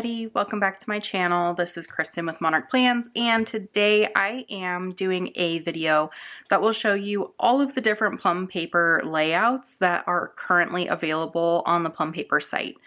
everybody, welcome back to my channel. This is Kristen with Monarch Plans, and today I am doing a video that will show you all of the different Plum paper layouts that are currently available on the Plum paper site.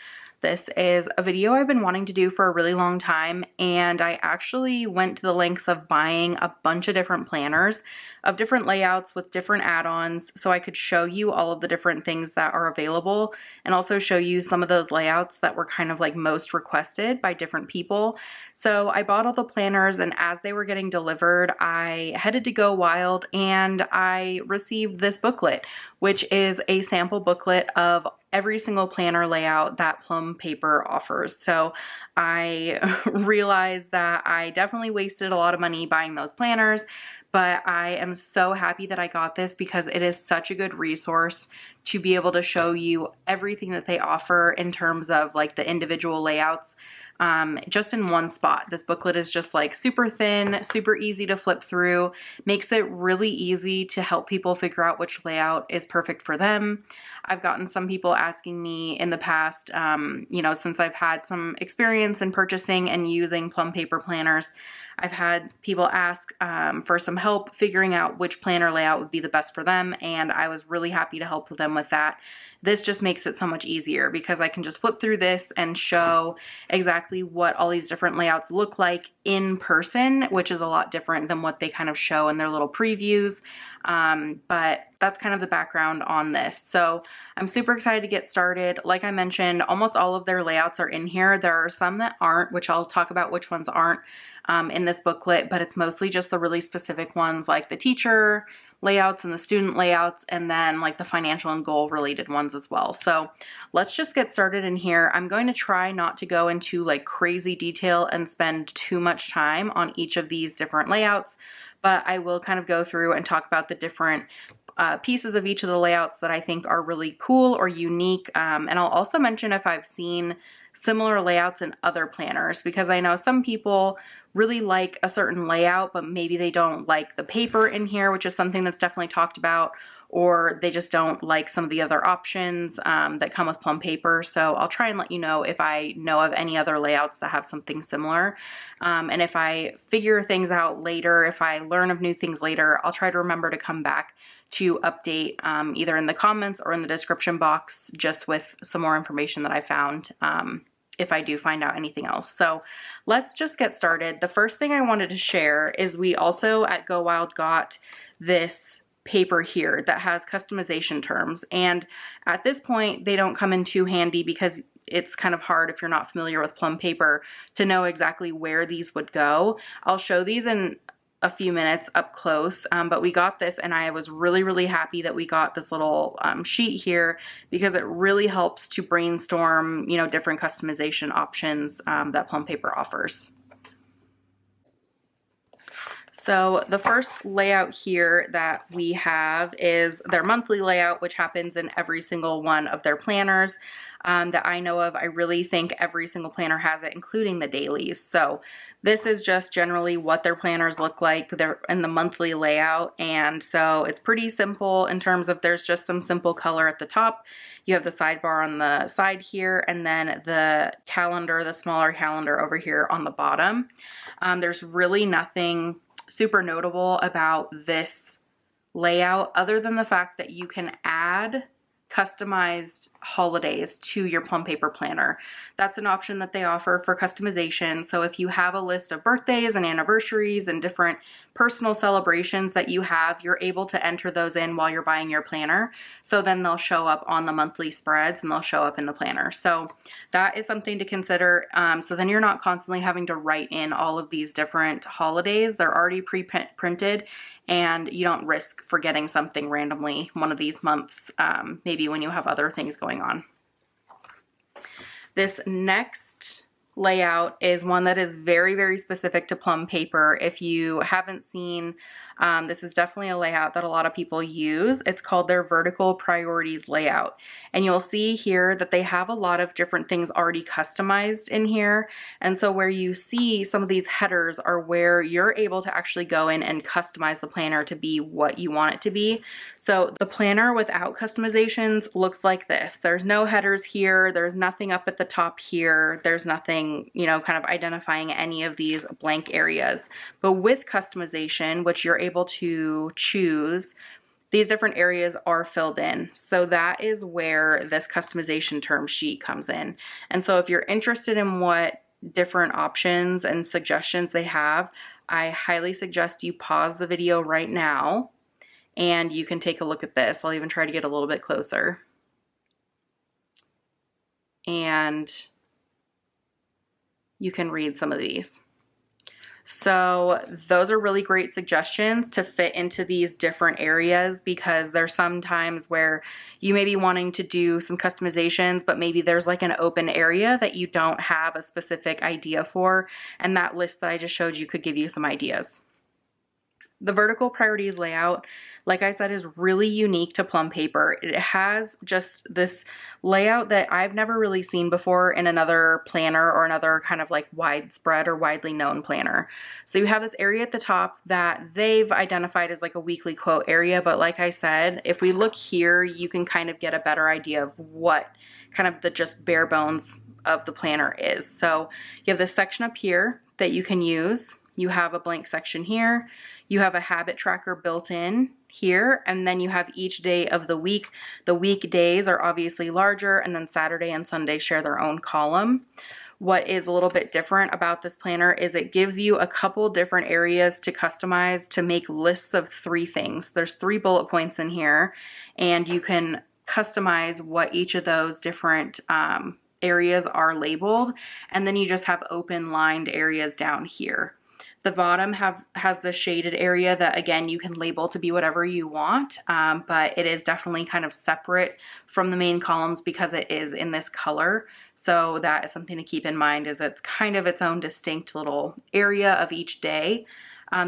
This is a video I've been wanting to do for a really long time, and I actually went to the lengths of buying a bunch of different planners of different layouts with different add-ons so I could show you all of the different things that are available and also show you some of those layouts that were kind of like most requested by different people. So I bought all the planners, and as they were getting delivered, I headed to Go Wild and I received this booklet, which is a sample booklet of every single planner layout that Plum paper offers. So I realized that I definitely wasted a lot of money buying those planners, but I am so happy that I got this because it is such a good resource to be able to show you everything that they offer in terms of like the individual layouts just in one spot. This booklet is just like super thin, super easy to flip through, makes it really easy to help people figure out which layout is perfect for them. I've gotten some people asking me in the past, since I've had some experience in purchasing and using Plum paper planners, I've had people ask for some help figuring out which planner layout would be the best for them, and I was really happy to help them with that. This just makes it so much easier because I can just flip through this and show exactly what all these different layouts look like in person, which is a lot different than what they kind of show in their little previews. But that's kind of the background on this. So I'm super excited to get started. Like I mentioned, almost all of their layouts are in here. There are some that aren't, which I'll talk about which ones aren't in this booklet, but it's mostly just the really specific ones like the teacher layouts and the student layouts, and then like the financial and goal related ones as well. So let's just get started in here. I'm going to try not to go into like crazy detail and spend too much time on each of these different layouts, but I will kind of go through and talk about the different pieces of each of the layouts that I think are really cool or unique. And I'll also mention if I've seen similar layouts in other planners, because I know some people really like a certain layout, but maybe they don't like the paper in here, which is something that's definitely talked about, or they just don't like some of the other options that come with Plum paper. So I'll try and let you know if I know of any other layouts that have something similar. And if I figure things out later, if I learn of new things later, I'll try to remember to come back to update either in the comments or in the description box just with some more information that I found if I do find out anything else. So let's just get started. The first thing I wanted to share is we also at Go Wild got this paper here that has customization terms. And at this point, they don't come in too handy because it's kind of hard if you're not familiar with Plum paper to know exactly where these would go. I'll show these in a few minutes up close, but we got this and I was really happy that we got this little sheet here because it really helps to brainstorm, different customization options that Plum paper offers. So the first layout here that we have is their monthly layout, which happens in every single one of their planners that I know of. I really think every single planner has it, including the dailies. So this is just generally what their planners look like. They're in the monthly layout, and so it's pretty simple in terms of there's just some simple color at the top. You have the sidebar on the side here, and then the calendar, the smaller calendar over here on the bottom. There's really nothing super notable about this layout other than the fact that you can add customized holidays to your Plum paper planner. That's an option that they offer for customization. So if you have a list of birthdays and anniversaries and different personal celebrations that you have, you're able to enter those in while you're buying your planner. So then they'll show up on the monthly spreads and they'll show up in the planner. So that is something to consider. So then you're not constantly having to write in all of these different holidays. They're already pre-printed, and you don't risk forgetting something randomly one of these months, maybe when you have other things going on. This next layout is one that is very specific to Plum paper. If you haven't seen This is definitely a layout that a lot of people use. It's called their vertical priorities layout. And you'll see here that they have a lot of different things already customized in here. And so where you see some of these headers are where you're able to actually go in and customize the planner to be what you want it to be. So the planner without customizations looks like this. There's no headers here. There's nothing up at the top here. There's nothing, you know, kind of identifying any of these blank areas. But with customization, which you're able to choose, these different areas are filled in. So that is where this customization term sheet comes in. And so if you're interested in what different options and suggestions they have, I highly suggest you pause the video right now and you can take a look at this. I'll even try to get a little bit closer. And you can read some of these. So those are really great suggestions to fit into these different areas, because there's some times where you may be wanting to do some customizations, but maybe there's like an open area that you don't have a specific idea for, and that list that I just showed you could give you some ideas. The vertical priorities layout, like I said, is really unique to Plum paper. It has just this layout that I've never really seen before in another planner or another kind of like widespread or widely known planner. So you have this area at the top that they've identified as like a weekly quote area, but like I said, if we look here, you can kind of get a better idea of what kind of the just bare bones of the planner is. So you have this section up here that you can use. You have a blank section here. You have a habit tracker built in here, and then you have each day of the week. The weekdays are obviously larger, and then Saturday and Sunday share their own column. What is a little bit different about this planner is it gives you a couple different areas to customize to make lists of 3 things. There's 3 bullet points in here, and you can customize what each of those different areas are labeled, and then you just have open lined areas down here. The bottom has the shaded area that, again, you can label to be whatever you want, but it is definitely kind of separate from the main columns because it is in this color. So that is something to keep in mind, is it's kind of its own distinct little area of each day.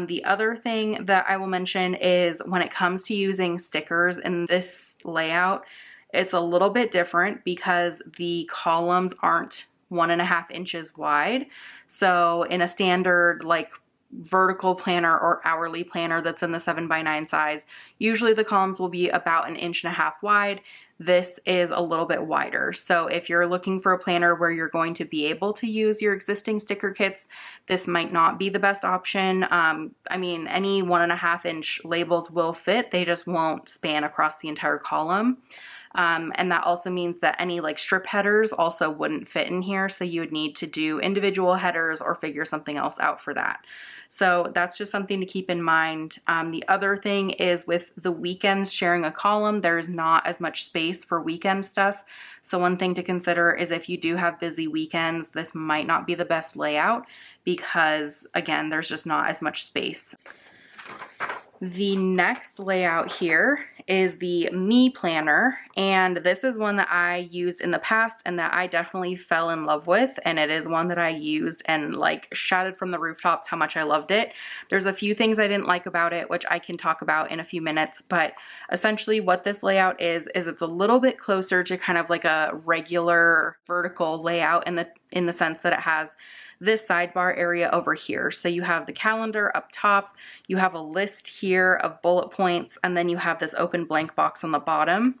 The other thing that I will mention is when it comes to using stickers in this layout, it's a little bit different because the columns aren't 1.5 inches wide. So in a standard like vertical planner or hourly planner that's in the 7x9 size, usually the columns will be about 1.5 inches wide. This is a little bit wider. So if you're looking for a planner where you're going to be able to use your existing sticker kits, this might not be the best option. I mean, any 1.5 inch labels will fit, they just won't span across the entire column. And that also means that any like strip headers also wouldn't fit in here. So you would need to do individual headers or figure something else out for that. So that's just something to keep in mind. The other thing is with the weekends sharing a column, there's not as much space for weekend stuff. So one thing to consider is if you do have busy weekends, this might not be the best layout because, again, there's just not as much space. The next layout here is the Me Planner, and this is one that I used in the past and that I definitely fell in love with, and it is one that I used and like shouted from the rooftops how much I loved it. There's a few things I didn't like about it, which I can talk about in a few minutes, but essentially what this layout is it's a little bit closer to kind of like a regular vertical layout in the sense that it has this sidebar area over here. So you have the calendar up top, you have a list here of bullet points, and then you have this open blank box on the bottom.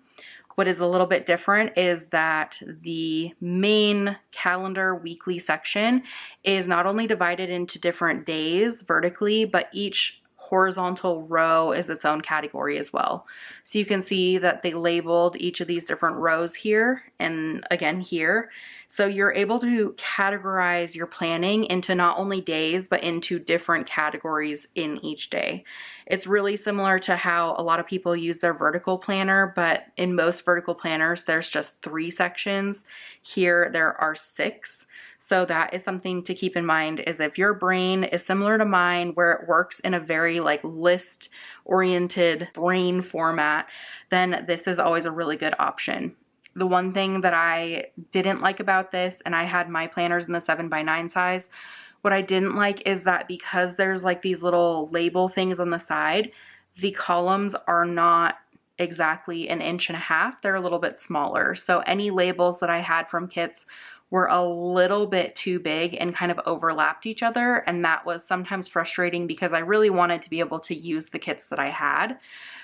What is a little bit different is that the main calendar weekly section is not only divided into different days vertically, but each horizontal row is its own category as well. So you can see that they labeled each of these different rows here and again here. So you're able to categorize your planning into not only days, but into different categories in each day. It's really similar to how a lot of people use their vertical planner, but in most vertical planners, there's just 3 sections. Here, there are 6. So that is something to keep in mind, is if your brain is similar to mine, where it works in a very like list oriented brain format, then this is always a really good option. The one thing that I didn't like about this, and I had my planners in the 7x9 size, What I didn't like is that because there's like these little label things on the side, the columns are not exactly 1.5 inches. They're a little bit smaller. So any labels that I had from kits were a little bit too big and kind of overlapped each other. And that was sometimes frustrating because I really wanted to be able to use the kits that I had.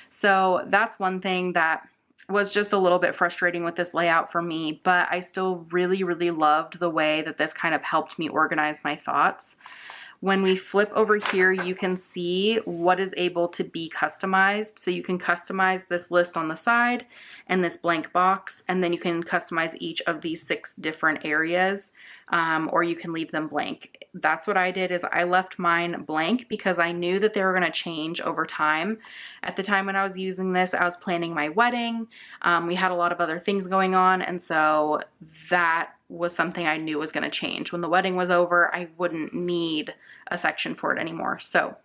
So that's one thing that was just a little bit frustrating with this layout for me, but I still really, really loved the way that this kind of helped me organize my thoughts. When we flip over here, you can see what is able to be customized. So you can customize this list on the side and this blank box, and then you can customize each of these 6 different areas, or you can leave them blank. That's what I did, is I left mine blank because I knew that they were going to change over time. At the time when I was using this, I was planning my wedding. We had a lot of other things going on, and so that was something I knew was going to change. When the wedding was over, I wouldn't need a section for it anymore. So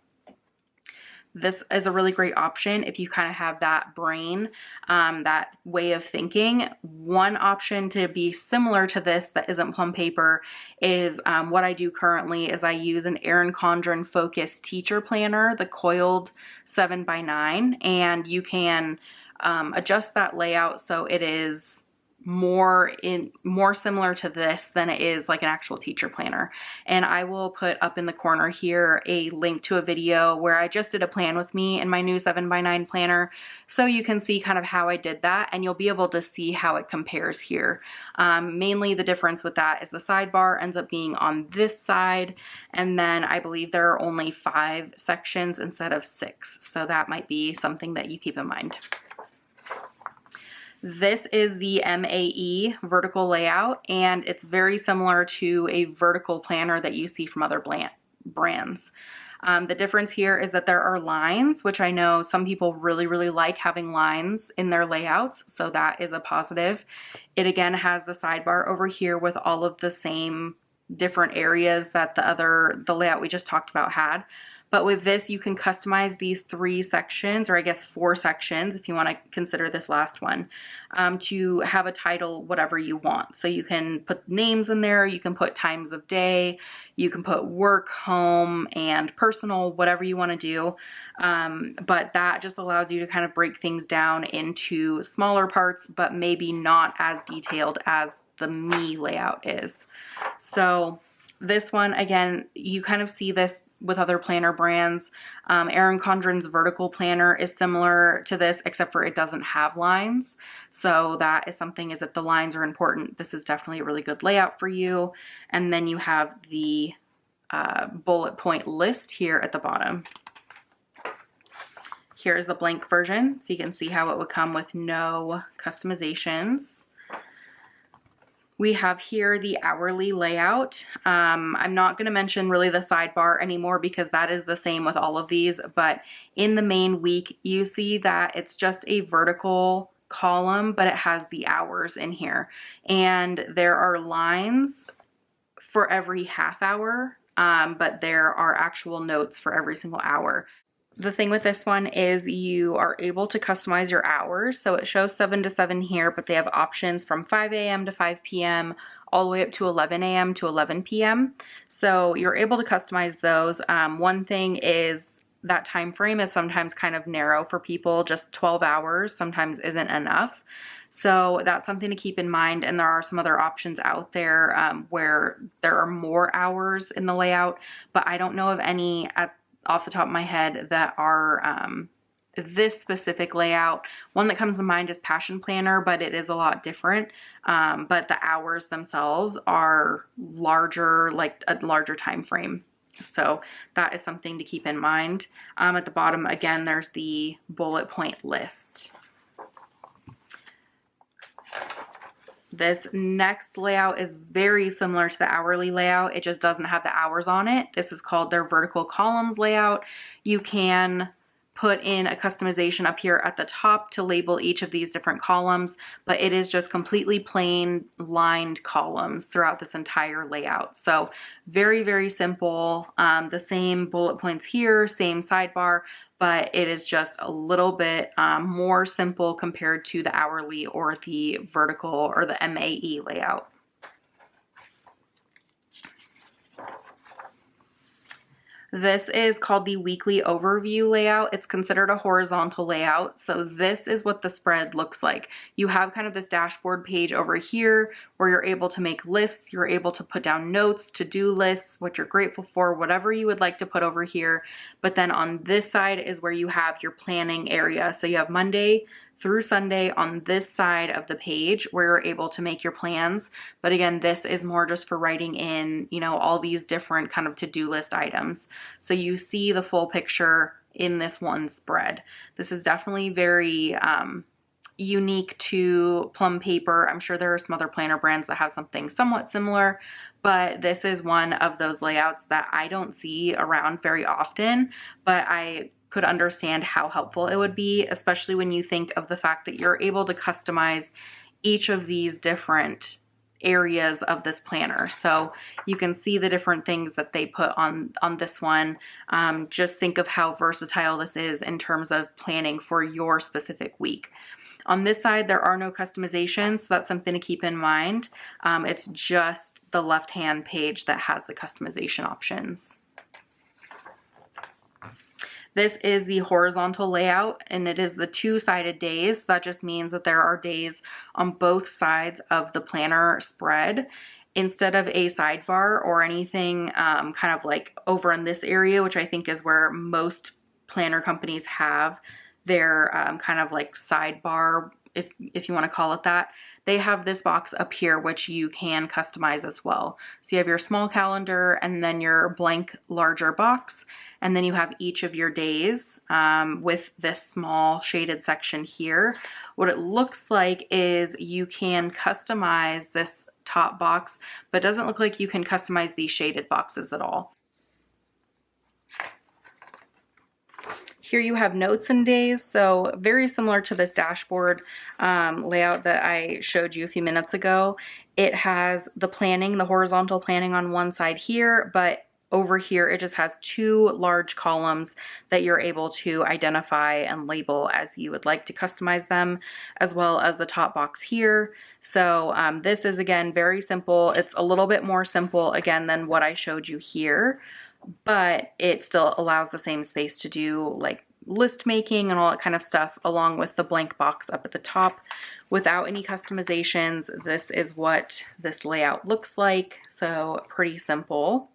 this is a really great option if you kind of have that brain, that way of thinking. One option to be similar to this that isn't Plum paper is what I do currently is I use an Erin Condren Focus Teacher Planner, the coiled 7x9, and you can adjust that layout so it is more similar to this than it is like an actual teacher planner. And I will put up in the corner here a link to a video where I just did a plan with me in my new 7x9 planner, so you can see kind of how I did that, and you'll be able to see how it compares here. Mainly the difference with that is the sidebar ends up being on this side, and then I believe there are only 5 sections instead of 6, so that might be something that you keep in mind. This is the MAE vertical layout, and it's very similar to a vertical planner that you see from other brands. The difference here is that there are lines, which I know some people really, really like having lines in their layouts, so that is a positive. It again has the sidebar over here with all of the same different areas that the layout we just talked about had. But with this, you can customize these 3 sections, or I guess 4 sections if you want to consider this last one, to have a title whatever you want. So you can put names in there, you can put times of day, you can put work, home, and personal, whatever you want to do. But that just allows you to kind of break things down into smaller parts, but maybe not as detailed as the me layout is. So this one, again, you kind of see this with other planner brands. Erin Condren's vertical planner is similar to this, except for it doesn't have lines. So that is something, is if the lines are important, this is definitely a really good layout for you. And then you have the bullet point list here at the bottom. Here's the blank version, so you can see how it would come with no customizations. We have here the hourly layout. I'm not going to mention really the sidebar anymore because that is the same with all of these, but in the main week, you see that it's just a vertical column, but it has the hours in here. And there are lines for every half hour, but there are actual notes for every single hour. The thing with this one is you are able to customize your hours. So it shows 7 to 7 here, but they have options from 5 a.m. to 5 p.m. all the way up to 11 a.m. to 11 p.m. So you're able to customize those. One thing is that time frame is sometimes kind of narrow for people. Just 12 hours sometimes isn't enough. So that's something to keep in mind. And there are some other options out there where there are more hours in the layout, but I don't know of any off the top of my head that are this specific layout. One that comes to mind is Passion Planner, but it is a lot different. But the hours themselves are larger, like a larger time frame. So that is something to keep in mind. At the bottom, again, there's the bullet point list. This next layout is very similar to the hourly layout. It just doesn't have the hours on it. This is called their vertical columns layout. You can put in a customization up here at the top to label each of these different columns, but it is just completely plain lined columns throughout this entire layout. So very, very simple. The same bullet points here, same sidebar, but it is just a little bit more simple compared to the hourly or the vertical or the MAE layout. This is called the weekly overview layout. It's considered a horizontal layout. So this is what the spread looks like. You have kind of this dashboard page over here where you're able to make lists. You're able to put down notes, to-do lists, what you're grateful for, whatever you would like to put over here. But then on this side is where you have your planning area. So you have Monday through Sunday on this side of the page where you're able to make your plans. But again, this is more just for writing in, you know, all these different kind of to-do list items. So you see the full picture in this one spread. This is definitely very unique to Plum paper. I'm sure there are some other planner brands that have something somewhat similar, but this is one of those layouts that I don't see around very often, but I could understand how helpful it would be, especially when you think of the fact that you're able to customize each of these different areas of this planner. So you can see the different things that they put on this one. Just think of how versatile this is in terms of planning for your specific week. On this side, there are no customizations, so that's something to keep in mind. It's just the left-hand page that has the customization options. This is the horizontal layout, and it is the two-sided days. That just means that there are days on both sides of the planner spread. Instead of a sidebar or anything kind of like over in this area, which I think is where most planner companies have their kind of like sidebar, if you want to call it that, they have this box up here which you can customize as well. So you have your small calendar and then your blank larger box, and then you have each of your days with this small shaded section here. What it looks like is you can customize this top box, but it doesn't look like you can customize these shaded boxes at all. Here you have notes and days, so very similar to this dashboard layout that I showed you a few minutes ago. It has the planning, the horizontal planning on one side here, but over here it just has two large columns that you're able to identify and label as you would like to customize them, as well as the top box here. So this is, again, very simple. It's a little bit more simple, again, than what I showed you here, but it still allows the same space to do like list making and all that kind of stuff, along with the blank box up at the top without any customizations. This is what this layout looks like. So pretty simple.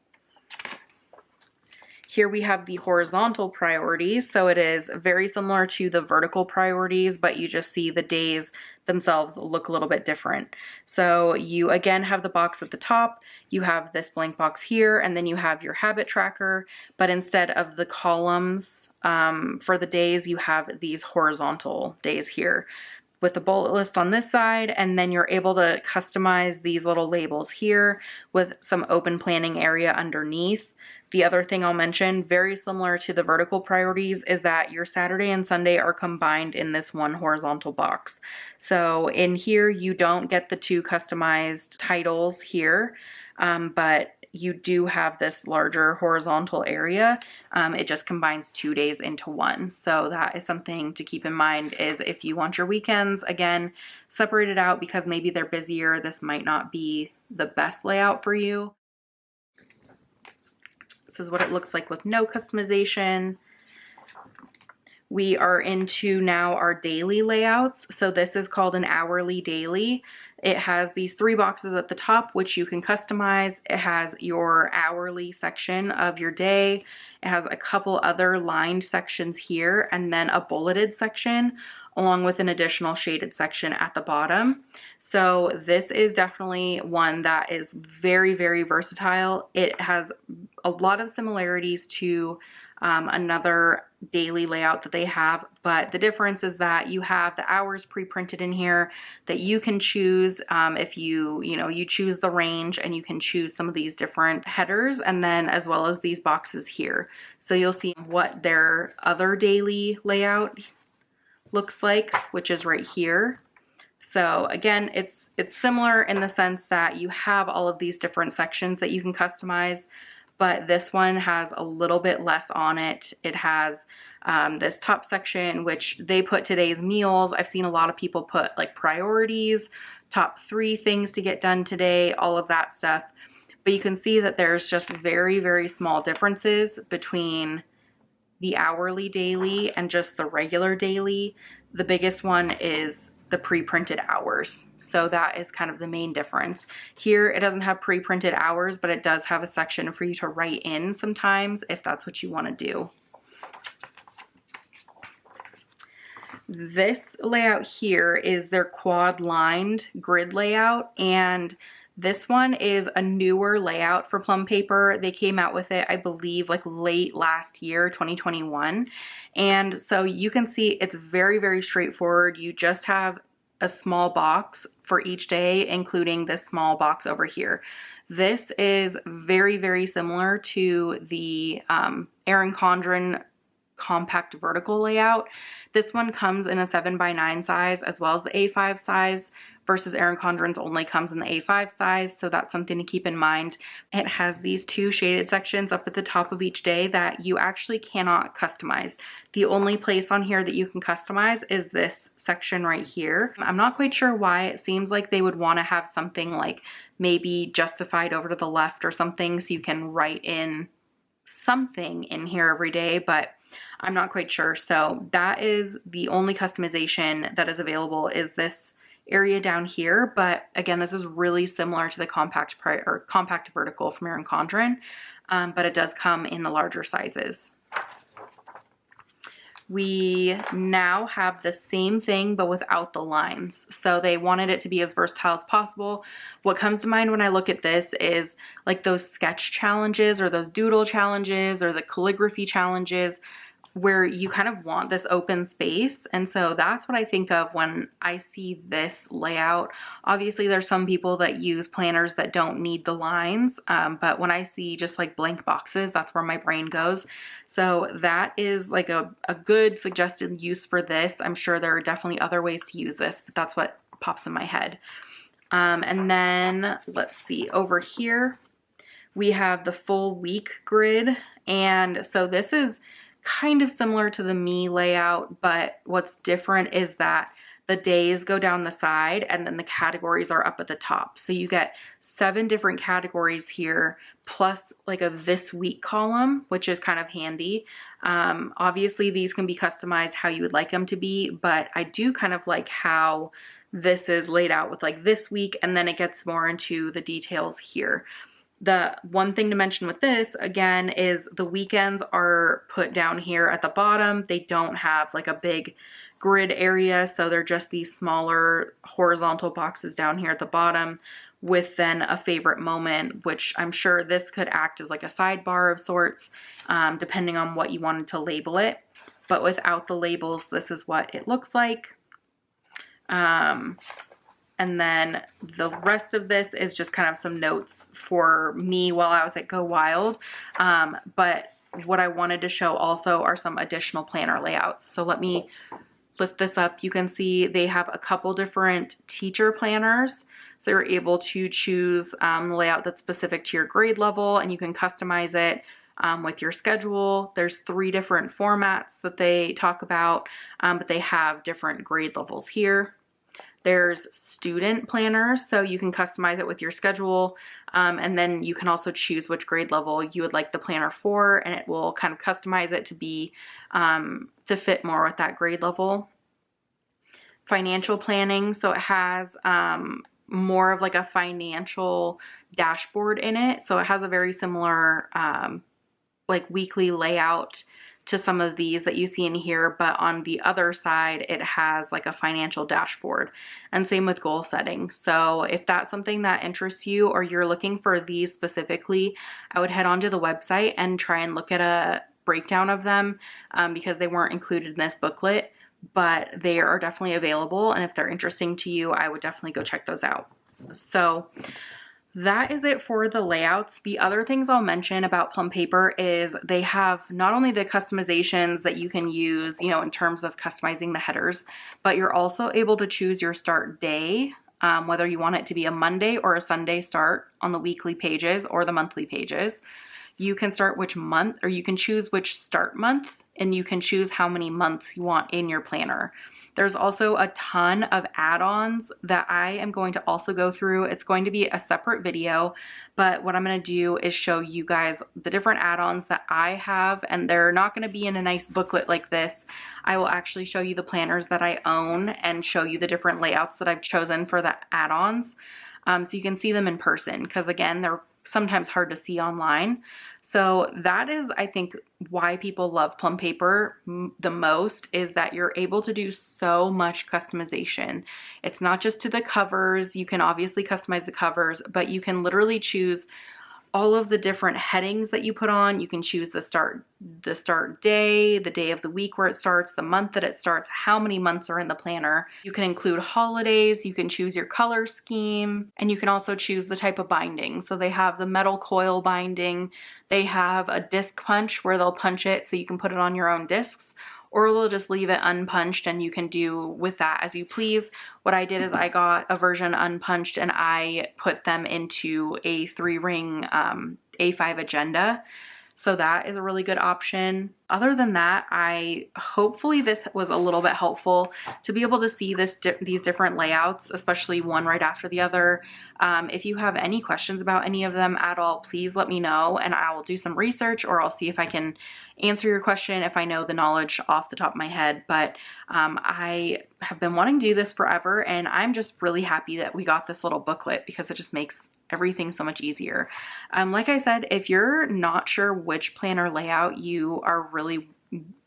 Here we have the horizontal priorities. So it is very similar to the vertical priorities, but you just see the days themselves look a little bit different. So you again have the box at the top, you have this blank box here, and then you have your habit tracker, but instead of the columns for the days, you have these horizontal days here with the bullet list on this side, and then you're able to customize these little labels here with some open planning area underneath. The other thing I'll mention, very similar to the vertical priorities, is that your Saturday and Sunday are combined in this one horizontal box. So in here, you don't get the two customized titles here, but you do have this larger horizontal area. It just combines 2 days into one. So that is something to keep in mind, is if you want your weekends, again, separated out because maybe they're busier, this might not be the best layout for you. This is what it looks like with no customization. We are into now our daily layouts. So this is called an hourly daily. It has these 3 boxes at the top, which you can customize. It has your hourly section of your day. It has a couple other lined sections here, and then a bulleted section, along with an additional shaded section at the bottom. So this is definitely one that is very, very versatile. It has a lot of similarities to another daily layout that they have, but the difference is that you have the hours pre-printed in here that you can choose if you choose the range, and you can choose some of these different headers, and then as well as these boxes here. So you'll see what their other daily layout looks like, which is right here. So again, it's similar in the sense that you have all of these different sections that you can customize, but this one has a little bit less on it. It has this top section, which they put today's meals. I've seen a lot of people put like priorities, top 3 things to get done today, all of that stuff. but you can see that there's just very, very small differences between the hourly daily and just the regular daily. The biggest one is the pre-printed hours. So that is kind of the main difference. Here, it doesn't have pre-printed hours, but it does have a section for you to write in sometimes if that's what you want to do. This layout here is their quad lined grid layout, and this one is a newer layout for Plum paper. They came out with it, I believe, like late last year, 2021. And so you can see it's very, very straightforward. You just have a small box for each day, including this small box over here. This is very, very similar to the Erin Condren compact vertical layout. This one comes in a 7x9 size as well as the A5 size, versus Erin Condren's only comes in the A5 size, so that's something to keep in mind. It has these two shaded sections up at the top of each day that you actually cannot customize. The only place on here that you can customize is this section right here. I'm not quite sure why. It seems like they would want to have something like maybe justified over to the left or something so you can write in something in here every day, but I'm not quite sure. So that is the only customization that is available, is this area down here. But again, this is really similar to the compact vertical from Erin Condren, but it does come in the larger sizes. We now have the same thing but without the lines. So they wanted it to be as versatile as possible. What comes to mind when I look at this is like those sketch challenges or those doodle challenges or the calligraphy challenges, where you kind of want this open space. And so that's what I think of when I see this layout. Obviously there's some people that use planners that don't need the lines, but when I see just like blank boxes, that's where my brain goes. So that is like a good suggested use for this. I'm sure there are definitely other ways to use this, but that's what pops in my head. And then let's see, over here, we have the full week grid. And so this is kind of similar to the Me layout, but what's different is that the days go down the side and then the categories are up at the top. So you get 7 different categories here, plus like a this week column, which is kind of handy. Obviously these can be customized how you would like them to be, but I do kind of like how this is laid out with like this week, and then it gets more into the details here. The one thing to mention with this, again, is the weekends are put down here at the bottom. They don't have like a big grid area, so they're just these smaller horizontal boxes down here at the bottom with then a favorite moment, which I'm sure this could act as like a sidebar of sorts, depending on what you wanted to label it. But without the labels, this is what it looks like. And then the rest of this is just kind of some notes for me while I was at Go Wild. But what I wanted to show also are some additional planner layouts. So let me lift this up. You can see they have a couple different teacher planners. So you're able to choose the layout that's specific to your grade level, and you can customize it with your schedule. There's 3 different formats that they talk about, but they have different grade levels here. There's student planners, so you can customize it with your schedule, and then you can also choose which grade level you would like the planner for, and it will kind of customize it to be to fit more with that grade level. Financial planning, so it has more of like a financial dashboard in it, so it has a very similar like weekly layout to some of these that you see in here, but on the other side, it has like a financial dashboard, and same with goal setting. So if that's something that interests you or you're looking for these specifically, I would head onto the website and try and look at a breakdown of them because they weren't included in this booklet, but they are definitely available. And if they're interesting to you, I would definitely go check those out. So that is it for the layouts. The other things I'll mention about Plum paper is they have not only the customizations that you can use, you know, in terms of customizing the headers, but you're also able to choose your start day, whether you want it to be a Monday or a Sunday start on the weekly pages or the monthly pages. You can start which month, or you can choose which start month, and you can choose how many months you want in your planner. There's also a ton of add-ons that I am going to also go through. It's going to be a separate video, but what I'm going to do is show you guys the different add-ons that I have, and they're not going to be in a nice booklet like this. I will actually show you the planners that I own and show you the different layouts that I've chosen for the add-ons, so you can see them in person, because again, they're sometimes hard to see online. So that is, I think, why people love Plum paper the most, is that you're able to do so much customization. It's not just to the covers. You can obviously customize the covers, but you can literally choose all of the different headings that you put on. You can choose the start day, the day of the week where it starts, the month that it starts, how many months are in the planner. You can include holidays, you can choose your color scheme, and you can also choose the type of binding. So they have the metal coil binding, they have a disc punch where they'll punch it so you can put it on your own discs, or they'll just leave it unpunched and you can do with that as you please. What I did is I got a version unpunched and I put them into a 3-ring A5 agenda. So that is a really good option. Other than that, hopefully this was a little bit helpful to be able to see these different layouts, especially one right after the other. If you have any questions about any of them at all, please let me know and I will do some research, or I'll see if I can answer your question if I know the knowledge off the top of my head. But I have been wanting to do this forever, and I'm just really happy that we got this little booklet, because it just makes everything so much easier. Like I said, if you're not sure which planner layout you are really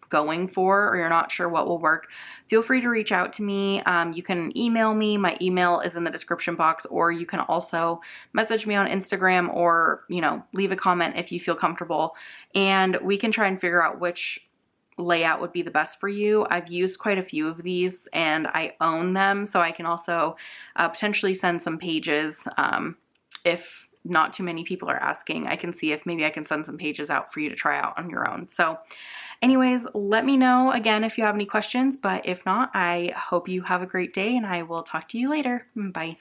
going for, or you're not sure what will work, feel free to reach out to me. You can email me. My email is in the description box, or you can also message me on Instagram, or, you know, leave a comment if you feel comfortable, and we can try and figure out which layout would be the best for you. I've used quite a few of these and I own them, so I can also potentially send some pages if not too many people are asking. I can see if maybe I can send some pages out for you to try out on your own. So anyways, let me know again if you have any questions, but if not, I hope you have a great day and I will talk to you later. Bye.